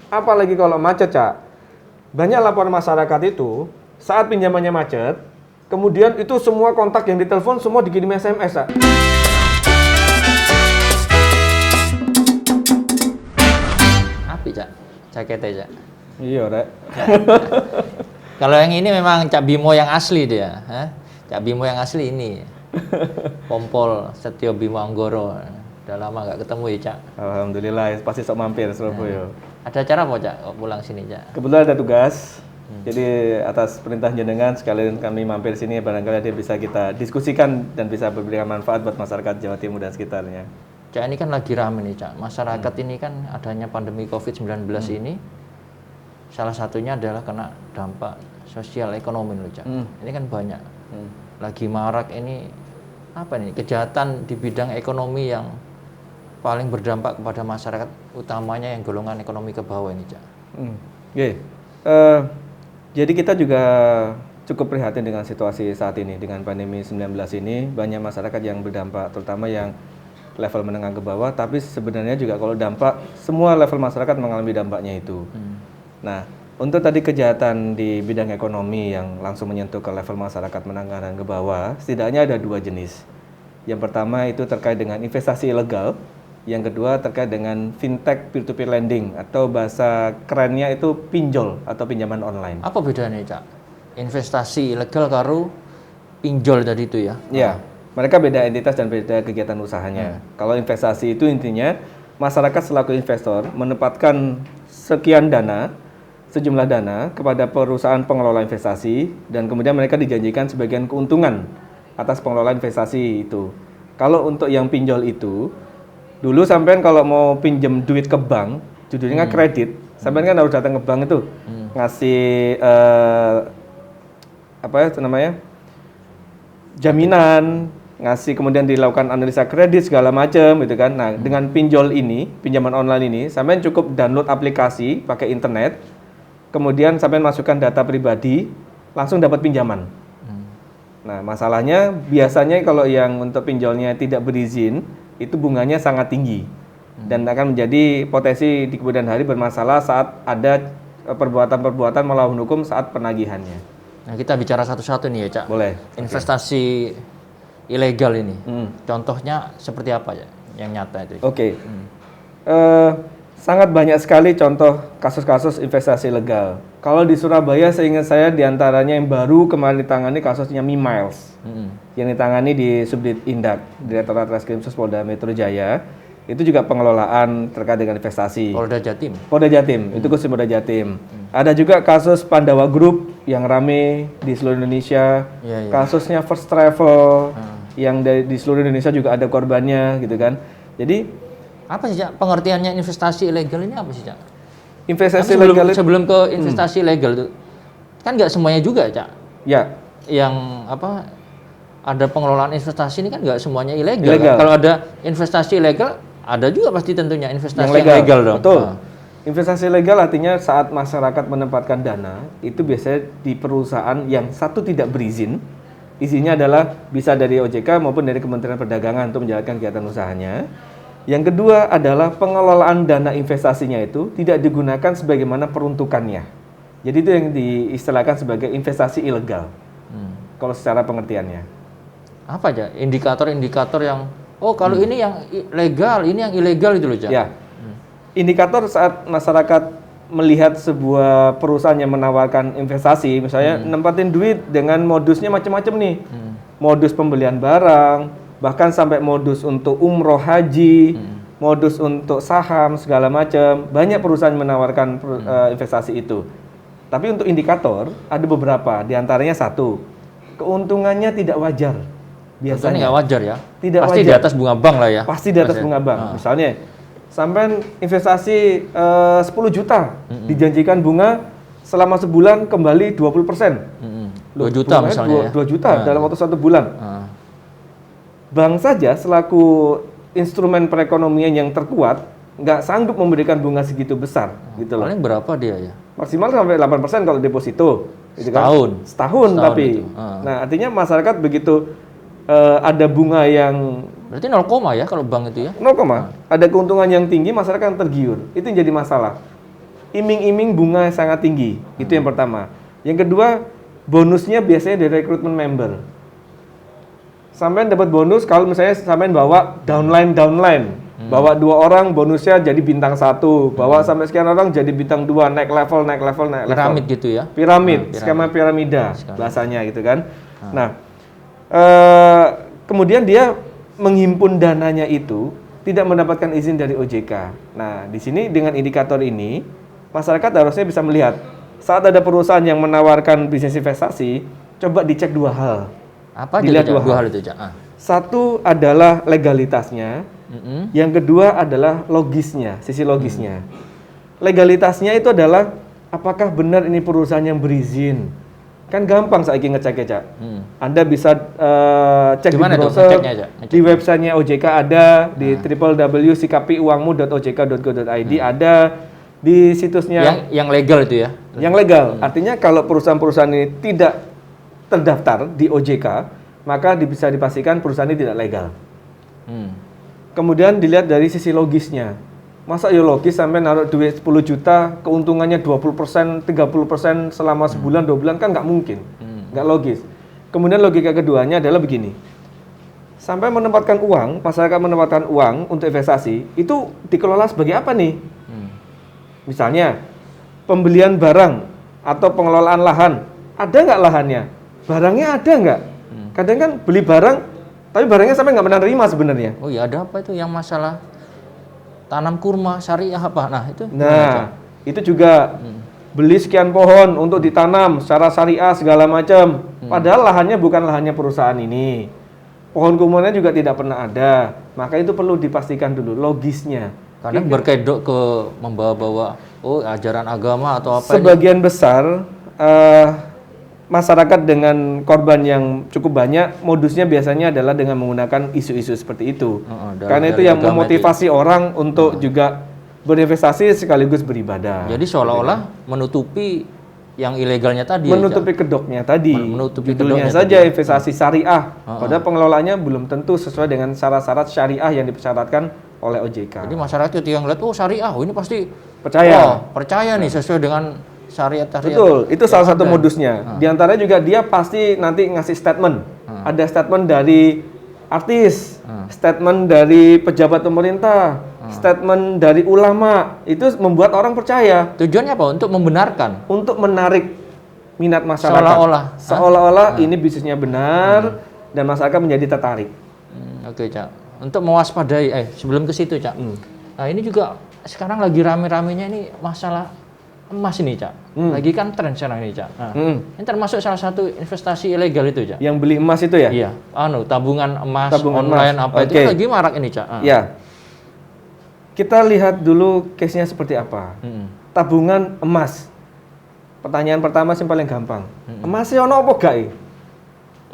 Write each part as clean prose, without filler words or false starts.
Apalagi kalau macet, Cak. Banyak laporan masyarakat itu saat pinjamannya macet, kemudian itu semua kontak yang ditelepon semua dikirim SMS, Cak. Api, Cak. Jaketnya, Cak. Iya, Rek. Kalau yang ini memang Cak Bimo yang asli dia. Cak Bimo yang asli ini. Kompol Setio Bimo Anggoro. Udah lama nggak ketemu ya, Cak. Alhamdulillah, pasti sok mampir Surabaya. Ada acara apa, Cak? Pulang sini, Cak? Kebetulan ada tugas. Jadi atas perintah jenengan sekalian kami mampir sini, barangkali ada bisa kita diskusikan dan bisa memberikan manfaat buat masyarakat Jawa Timur dan sekitarnya. Cak, ini kan lagi rame nih, Cak. Masyarakat ini kan adanya pandemi COVID-19 ini, salah satunya adalah kena dampak sosial ekonomi loh, Cak. Ini kan banyak. Lagi marak ini, apa nih, kejahatan di bidang ekonomi yang paling berdampak kepada masyarakat, utamanya yang golongan ekonomi ke bawah ini, Cak. Oke. Jadi kita juga cukup prihatin dengan situasi saat ini, dengan pandemi 19 ini. Banyak masyarakat yang berdampak, terutama yang level menengah ke bawah, tapi sebenarnya juga kalau dampak, semua level masyarakat mengalami dampaknya itu. Nah, untuk tadi kejahatan di bidang ekonomi yang langsung menyentuh ke level masyarakat menengah dan ke bawah, setidaknya ada dua jenis. Yang pertama itu terkait dengan investasi ilegal, yang kedua terkait dengan fintech peer-to-peer lending, atau bahasa kerennya itu pinjol atau pinjaman online. Apa bedanya, Cak? Investasi ilegal karo pinjol tadi itu ya? Ya, mereka beda entitas dan beda kegiatan usahanya. Kalau investasi itu intinya masyarakat selaku investor menempatkan sekian dana, sejumlah dana kepada perusahaan pengelola investasi, dan kemudian mereka dijanjikan sebagian keuntungan atas pengelolaan investasi itu. Kalau untuk yang pinjol itu, dulu sampean kalau mau pinjam duit ke bank, judulnya kredit, sampean kan harus datang ke bank itu, ngasih apa ya namanya, jaminan, ngasih kemudian dilakukan analisa kredit segala macam gitu kan. Nah, dengan pinjol ini, pinjaman online ini, sampean cukup download aplikasi pakai internet, kemudian sampean masukkan data pribadi, langsung dapat pinjaman. Nah, masalahnya biasanya kalau yang untuk pinjolnya tidak berizin, itu bunganya sangat tinggi dan akan menjadi potensi di kemudian hari bermasalah saat ada perbuatan-perbuatan melawan hukum saat penagihannya. Nah, kita bicara satu-satu nih ya, Cak. Boleh. Investasi ilegal ini, contohnya seperti apa ya yang nyata itu? Oke. Sangat banyak sekali contoh kasus-kasus investasi ilegal. Kalau di Surabaya, seingat saya diantaranya yang baru kemarin ditangani kasusnya Mimiles, yang ditangani di Subdit Indak, Direktorat Reskrim Polda Metro Jaya. Itu juga pengelolaan terkait dengan investasi. Polda Jatim. Polda Jatim, itu khusus Polda Jatim. Ada juga kasus Pandawa Group yang rame di seluruh Indonesia. Kasusnya First Travel yang di seluruh Indonesia juga ada korbannya, gitu kan. Jadi apa sih, Cak, pengertiannya investasi ilegal ini apa sih, Cak? Investasi ilegal sebelum ke investasi ilegal itu kan nggak semuanya juga, Cak. Ya. Yang apa, ada pengelolaan investasi ini kan nggak semuanya ilegal. Kan? Kalau ada investasi ilegal, ada juga pasti tentunya investasi yang legal dong. Betul. Investasi legal artinya saat masyarakat menempatkan dana, itu biasanya di perusahaan yang satu tidak berizin. Izinnya adalah bisa dari OJK maupun dari Kementerian Perdagangan untuk menjalankan kegiatan usahanya. Yang kedua adalah pengelolaan dana investasinya itu tidak digunakan sebagaimana peruntukannya. Jadi itu yang diistilahkan sebagai investasi ilegal. Kalau secara pengertiannya. Apa aja indikator-indikator yang kalau ini yang legal, ini yang ilegal itu loh, Cak. Ya. Indikator saat masyarakat melihat sebuah perusahaan yang menawarkan investasi, misalnya nempatin duit dengan modusnya macam-macam nih. Modus pembelian barang, bahkan sampai modus untuk umroh haji, modus untuk saham segala macam. Banyak perusahaan menawarkan investasi itu. Tapi untuk indikator ada beberapa, diantaranya satu, keuntungannya tidak wajar. Biasanya nggak wajar ya. Tidak pasti wajar. Di atas bunga bank lah ya. Pasti di atas bunga bank. Misalnya, sampai investasi 10 juta, dijanjikan bunga selama sebulan kembali 20%. 2 juta misalnya 2 juta dalam waktu 1 bulan. Bank saja selaku instrumen perekonomian yang terkuat nggak sanggup memberikan bunga segitu besar, gitu loh. Paling berapa dia ya? Maksimal sampai 8% kalau deposito. Gitu setahun. Kan? Setahun tapi. Nah, artinya masyarakat begitu ada bunga yang berarti 0, ya kalau bank itu ya? 0, ada keuntungan yang tinggi, masyarakat tergiur. Itu yang jadi masalah. iming-iming bunga yang sangat tinggi. Itu yang pertama. Yang kedua, bonusnya biasanya dari rekrutmen member. Sampean dapat bonus kalau misalnya sampean bawa downline. Bawa 2 orang bonusnya jadi bintang 1, bawa sampai sekian orang jadi bintang 2, naik level. Piramid gitu ya? Piramid, skema piramida bahasanya gitu kan. Nah, kemudian dia menghimpun dananya itu tidak mendapatkan izin dari OJK. Nah, di sini dengan indikator ini masyarakat harusnya bisa melihat saat ada perusahaan yang menawarkan bisnis investasi, coba dicek 2 hal. Apa dilihat itu, 2 hal itu, Cak? Satu adalah legalitasnya, yang kedua adalah logisnya, sisi logisnya. Legalitasnya itu adalah apakah benar ini perusahaan yang berizin. Kan gampang saya ngeceknya, Cak. Anda bisa cek di browser, di websitenya OJK ada, di www.sikapiuangmu.ojk.go.id ada, di situsnya yang legal itu ya. Yang legal. Artinya kalau perusahaan-perusahaan ini tidak terdaftar di OJK, maka bisa dipastikan perusahaan ini tidak legal. Kemudian dilihat dari sisi logisnya. Masa ya logis sampai naruh duit 10 juta, keuntungannya 20%, 30% selama sebulan, 2 bulan, kan nggak mungkin. Nggak logis. Kemudian logika keduanya adalah begini. Sampai menempatkan uang, masyarakat menempatkan uang untuk investasi, itu dikelola sebagai apa nih? Misalnya, pembelian barang atau pengelolaan lahan. Ada nggak lahannya? Barangnya ada nggak? Kadang kan beli barang, tapi barangnya sampai nggak pernah terima sebenarnya. Oh iya, ada apa itu yang masalah tanam kurma syariah apa? Nah itu. Nah itu juga beli sekian pohon untuk ditanam secara syariah segala macam. Padahal lahannya bukan lahannya perusahaan ini. Pohon kurmanya juga tidak pernah ada. Maka itu perlu dipastikan dulu logisnya. Kadang berkedok ke membawa-bawa ajaran agama atau apa. Sebagian besar masyarakat dengan korban yang cukup banyak, modusnya biasanya adalah dengan menggunakan isu-isu seperti itu. Karena itu yang memotivasi orang untuk juga berinvestasi sekaligus beribadah. Jadi seolah-olah menutupi yang ilegalnya tadi. Menutupi kedoknya tadi. Menutupi judulnya saja investasi syariah. Padahal pengelolaannya belum tentu sesuai dengan syarat-syarat syariah yang dipersyaratkan oleh OJK. Jadi masyarakat yang lihat syariah, ini pasti percaya. Percaya nih sesuai dengan syariat. Betul, itu salah satu modusnya. Di antaranya juga dia pasti nanti ngasih statement. Ada statement dari artis, statement dari pejabat pemerintah, statement dari ulama. Itu membuat orang percaya. Tujuannya apa? Untuk membenarkan. Untuk menarik minat masyarakat. Seolah-olah ini bisnisnya benar dan masyarakat menjadi tertarik. Oke, Cak. Untuk mewaspadai, sebelum ke situ, Cak. Nah, ini juga sekarang lagi rame-ramenya ini masalah emas ini, Cak. Lagi kan tren sekarang ini, Cak. Nah, ini termasuk salah satu investasi ilegal itu, Cak. Yang beli emas itu ya? Iya. Tabungan emas online apa itu kan lagi marak ini, Cak. Iya. Kita lihat dulu case-nya seperti apa. Tabungan emas. Pertanyaan pertama sih paling gampang. Emasnya ono apa gak?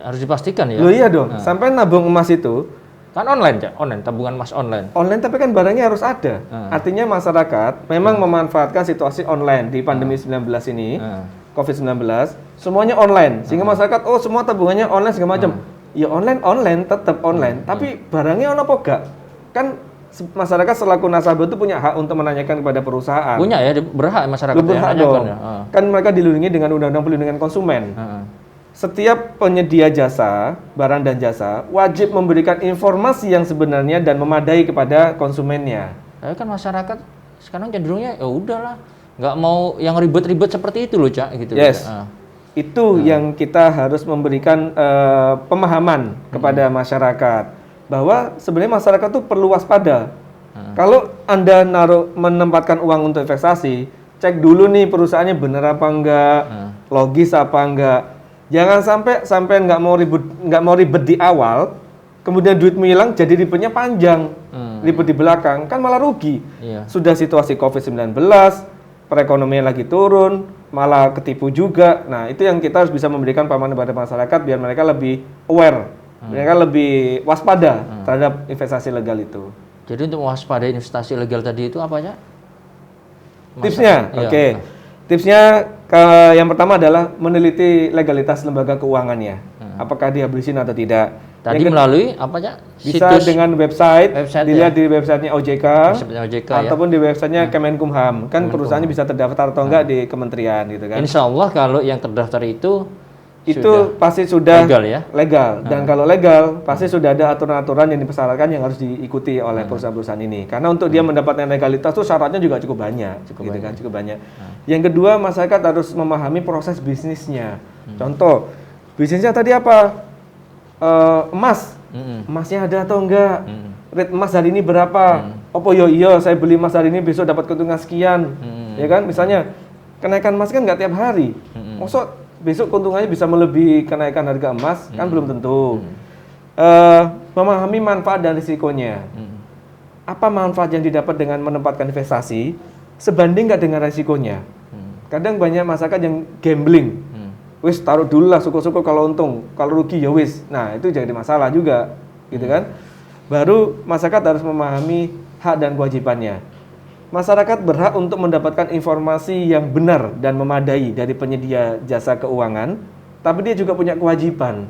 Harus dipastikan ya. Loh iya dong. Sampai nabung emas itu kan online, Cak. Online, tabungan emas online. Online tapi kan barangnya harus ada. Artinya masyarakat memang memanfaatkan situasi online di pandemi 19 ini, COVID-19, semuanya online. Sehingga masyarakat, semua tabungannya online segala macam. Ya online, tetap online. Tapi barangnya ono apa gak? Kan masyarakat selaku nasabah itu punya hak untuk menanyakan kepada perusahaan. Punya ya, berhak masyarakat. Berhak dong. Kan mereka dilindungi dengan Undang-Undang Perlindungan Konsumen. Setiap penyedia jasa, barang dan jasa, wajib memberikan informasi yang sebenarnya dan memadai kepada konsumennya. Kan masyarakat sekarang cenderungnya ya udahlah, nggak mau yang ribet-ribet seperti itu loh, Cak, gitu. Yes. Itu yang kita harus memberikan pemahaman kepada masyarakat bahwa sebenarnya masyarakat tuh perlu waspada. Kalau Anda menempatkan uang untuk investasi, cek dulu nih perusahaannya benar apa enggak, logis apa enggak. Jangan sampai nggak mau ribet di awal, kemudian duitmu hilang jadi ribetnya panjang, ribet di belakang kan malah rugi. Sudah situasi COVID-19, perekonomian lagi turun, malah ketipu juga. Nah itu yang kita harus bisa memberikan pemahaman kepada masyarakat biar mereka lebih aware, mereka lebih waspada terhadap investasi legal itu. Jadi untuk mewaspadai investasi legal tadi itu apa aja? Tipsnya, oke. Tipsnya yang pertama adalah meneliti legalitas lembaga keuangannya. Apakah dia berizin atau tidak. Tadi melalui apa Cak? Bisa dengan website dilihat ya? di websitenya OJK, ataupun di websitenya Kemenkumham. Kan perusahaannya bisa terdaftar atau enggak di kementerian gitu kan. Insya Allah kalau yang terdaftar itu pasti sudah legal ya. Legal. Dan kalau legal pasti sudah ada aturan-aturan yang dipersyaratkan yang harus diikuti oleh perusahaan-perusahaan ini. Karena untuk dia mendapatkan legalitas itu syaratnya juga cukup banyak, cukup banyak. Yang kedua, masyarakat harus memahami proses bisnisnya. Contoh, bisnisnya tadi apa? Emas. Emasnya ada atau enggak? Rate emas hari ini berapa? Oh iya saya beli emas hari ini besok dapat keuntungan sekian. Ya kan? Misalnya kenaikan emas kan enggak tiap hari. Maksud besok keuntungannya bisa melebihi kenaikan harga emas kan belum tentu. Memahami manfaat dan risikonya. Apa manfaat yang didapat dengan menempatkan investasi sebanding nggak dengan risikonya? Kadang banyak masyarakat yang gambling. Wis taruh dulu lah syukur-syukur kalau untung, kalau rugi ya wis. Nah itu jadi masalah juga, gitu kan? Baru masyarakat harus memahami hak dan kewajibannya. Masyarakat berhak untuk mendapatkan informasi yang benar dan memadai dari penyedia jasa keuangan, tapi dia juga punya kewajiban.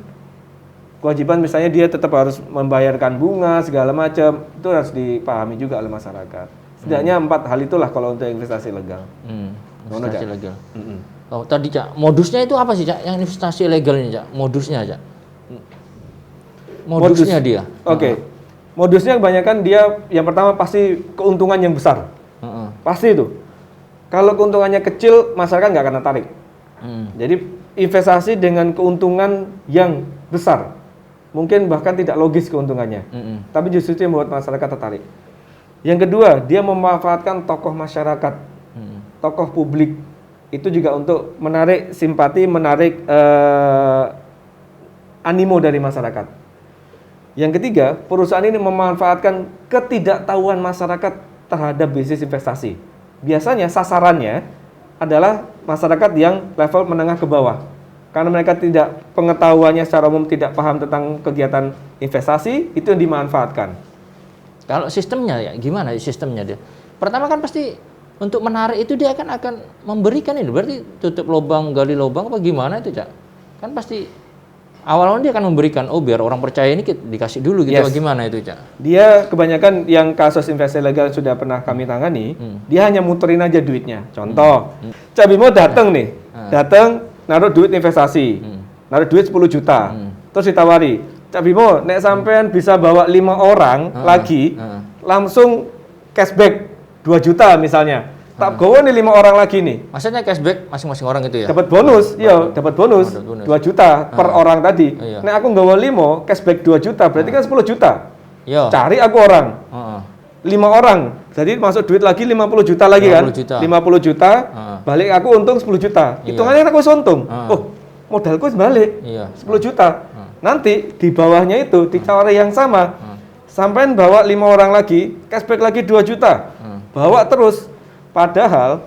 Kewajiban misalnya dia tetap harus membayarkan bunga segala macam, itu harus dipahami juga oleh masyarakat. Setidaknya 4 hal itulah kalau untuk investasi legal. Investasi legal. Oh, tadi Cak, modusnya itu apa sih Cak? Yang investasi legal ini Cak, modusnya Cak? Modusnya dia. Oke. Modusnya kebanyakan dia yang pertama pasti keuntungan yang besar. Pasti itu. Kalau keuntungannya kecil, masyarakat nggak akan tertarik. Jadi investasi dengan keuntungan yang besar, mungkin bahkan tidak logis keuntungannya. Tapi justru itu yang membuat masyarakat tertarik. Yang kedua, dia memanfaatkan tokoh masyarakat, tokoh publik. Itu juga untuk menarik simpati, menarik animo dari masyarakat. Yang ketiga, perusahaan ini memanfaatkan ketidaktahuan masyarakat terhadap bisnis investasi. Biasanya sasarannya adalah masyarakat yang level menengah ke bawah. Karena mereka tidak pengetahuannya secara umum tidak paham tentang kegiatan investasi, itu yang dimanfaatkan. Kalau sistemnya ya gimana sistemnya dia? Pertama kan pasti untuk menarik itu dia akan memberikan ini, berarti tutup lubang, gali lubang apa gimana itu Cak? Kan pasti awalnya dia akan memberikan, biar orang percaya ini dikasih dulu gitu, bagaimana itu Cak? Dia kebanyakan yang kasus investasi legal sudah pernah kami tangani, dia hanya muterin aja duitnya. Contoh, Cak Bimo datang nih, naruh duit investasi, naruh duit 10 juta, terus ditawari, Cak Bimo, nek sampean bisa bawa 5 orang lagi, langsung cashback 2 juta misalnya. Tak gowo nih 5 orang lagi nih. Maksudnya cashback masing-masing orang gitu ya? Dapat bonus, dapat bonus 2 juta per orang tadi. Nek aku nggawa 5, cashback 2 juta, berarti kan 10 juta. Cari aku orang. 5 orang. Jadi masuk duit lagi 50 juta lagi kan? 50 juta, balik aku untung 10 juta. Hitungannya aku untung. Modalku balik 10 juta. Nanti di bawahnya itu ditawari yang sama. Sampai bawa 5 orang lagi, cashback lagi 2 juta. Bawa terus. Padahal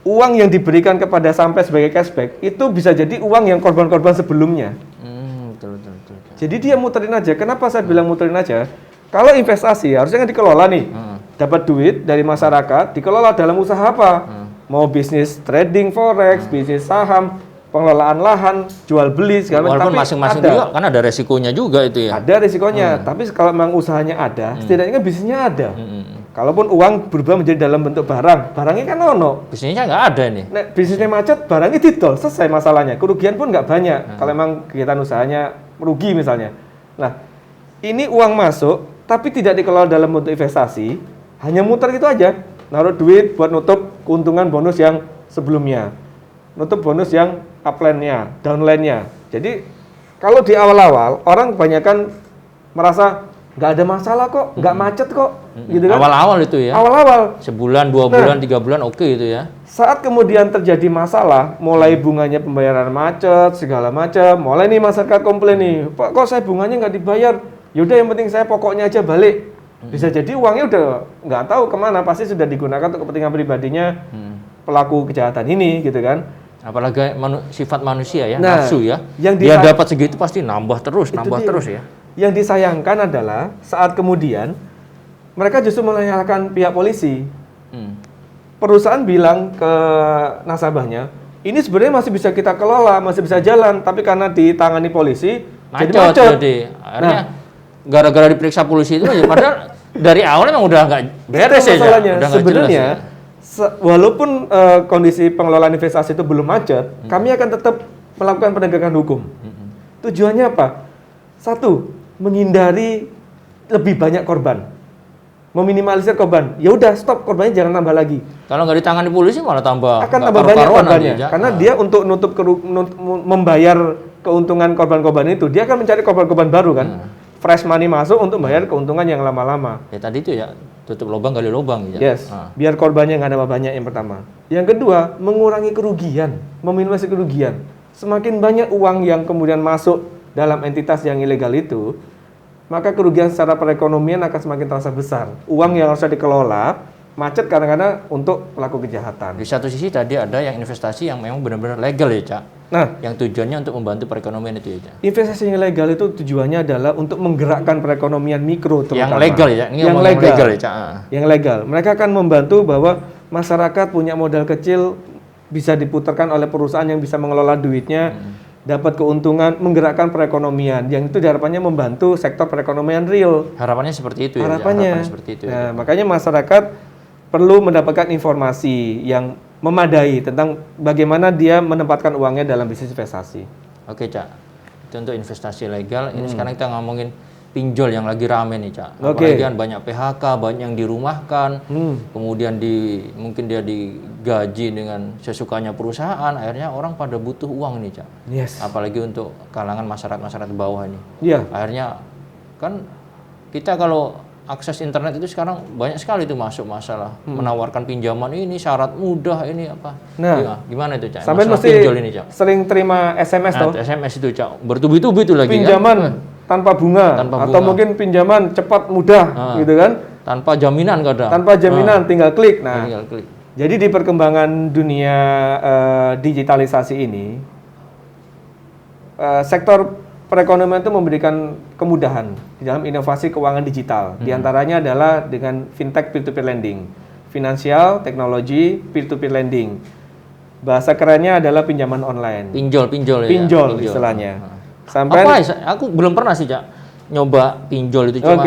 uang yang diberikan kepada sampai sebagai cashback itu bisa jadi uang yang korban-korban sebelumnya. Betul. Jadi dia muterin aja. Kenapa saya bilang muterin aja? Kalau investasi harusnya kan dikelola nih. Dapat duit dari masyarakat, dikelola dalam usaha apa? Mau bisnis trading forex, bisnis saham, pengelolaan lahan, jual beli segala macam. Walaupun masing-masing juga kan ada resikonya juga itu ya. Ada resikonya, tapi kalau memang usahanya ada, setidaknya kan bisnisnya ada. Kalaupun uang berubah menjadi dalam bentuk barang, barangnya kan ono. Bisnisnya nggak ada nih. Nek bisnisnya macet, barangnya didol, selesai masalahnya. Kerugian pun nggak banyak. Kalau memang kegiatan usahanya merugi misalnya. Nah, ini uang masuk, tapi tidak dikelola dalam bentuk investasi, hanya muter gitu aja. Naruh duit buat nutup keuntungan bonus yang sebelumnya. Nutup bonus yang upline-nya, downline-nya. Jadi, kalau di awal-awal, orang kebanyakan merasa nggak ada masalah kok, nggak macet kok, gitu kan? Awal-awal itu ya? Awal-awal. Sebulan, 2 bulan, 3 bulan oke itu ya? Saat kemudian terjadi masalah, mulai bunganya pembayaran macet, segala macam, mulai nih masyarakat komplain nih, Pak kok saya bunganya nggak dibayar? Yaudah yang penting saya pokoknya aja balik. Bisa jadi uangnya udah nggak tahu kemana, pasti sudah digunakan untuk kepentingan pribadinya pelaku kejahatan ini, gitu kan? Apalagi sifat manusia ya, nafsu ya. Yang dia dapat segitu pasti nambah terus ya. Yang disayangkan adalah saat kemudian mereka justru menyalahkan pihak polisi. Perusahaan bilang ke nasabahnya, ini sebenarnya masih bisa kita kelola, masih bisa jalan, tapi karena ditangani polisi, macet. Jadi akhirnya gara-gara diperiksa polisi itu aja, padahal dari awal emang udah nggak beres ya. Masalahnya Udah nggak sebenarnya jelas ya. walaupun kondisi pengelolaan investasi itu belum macet, kami akan tetap melakukan penegakan hukum. Tujuannya apa? Satu, menghindari lebih banyak korban, meminimalisir korban. Ya udah, stop, korbannya jangan tambah lagi. Kalau nggak ditangani polisi malah tambah Akan nggak tambah banyak karu-karuan korbannya, nanti, karena dia untuk membayar keuntungan korban-korban itu, dia akan mencari korban-korban baru kan. Fresh money masuk untuk membayar keuntungan yang lama-lama. Ya tadi itu ya, tutup lubang gali lubang ya. Yes, biar korbannya nggak nambah banyak yang pertama. Yang kedua, mengurangi kerugian, meminimalisir kerugian. Semakin banyak uang yang kemudian masuk dalam entitas yang ilegal itu, maka kerugian secara perekonomian akan semakin terasa besar. Uang yang harusnya dikelola, macet kadang-kadang untuk pelaku kejahatan. Di satu sisi tadi ada yang investasi yang memang benar-benar legal ya, Cak. Nah, yang tujuannya untuk membantu perekonomian itu ya, Cak. Investasi yang legal itu tujuannya adalah untuk menggerakkan perekonomian mikro terutama. Yang legal ya, ini yang legal ya, Cak. Yang legal. Mereka akan membantu bahwa masyarakat punya modal kecil bisa diputarkan oleh perusahaan yang bisa mengelola duitnya, dapat keuntungan, menggerakkan perekonomian. Yang itu diharapkannya membantu sektor perekonomian real. Harapannya seperti itu ya. Harapannya Seperti itu. Nah, makanya masyarakat perlu mendapatkan informasi yang memadai tentang bagaimana dia menempatkan uangnya dalam bisnis investasi. Oke, Cak. Itu untuk investasi legal. Ini sekarang kita ngomongin pinjol yang lagi rame nih, Cak. Apalagi kan banyak PHK, banyak yang dirumahkan. Kemudian mungkin dia digaji dengan sesukanya perusahaan, akhirnya orang pada butuh uang nih, Cak. Yes. Apalagi untuk kalangan masyarakat bawah ini. Iya. Akhirnya kan kita kalau akses internet itu sekarang banyak sekali tuh masuk masalah menawarkan pinjaman ini syarat mudah ini apa. Nah, gimana itu, Cak? Sampai mesti pinjol ini, Cak. sering terima SMS tuh. SMS itu, Cak. Bertubi-tubi itu lagi Pinjaman kan? tanpa bunga, atau mungkin pinjaman cepat mudah gitu kan. Tanpa jaminan kadang. Tanpa jaminan, tinggal klik. Nah, tinggal klik. Jadi di perkembangan dunia digitalisasi ini, sektor perekonomian itu memberikan kemudahan di dalam inovasi keuangan digital. Di antaranya adalah dengan fintech peer-to-peer lending, finansial, teknologi, peer-to-peer lending. Bahasa kerennya adalah pinjaman online. Pinjol ya. Pinjol istilahnya. Sampai aku belum pernah sih, Cak, nyoba pinjol itu cuma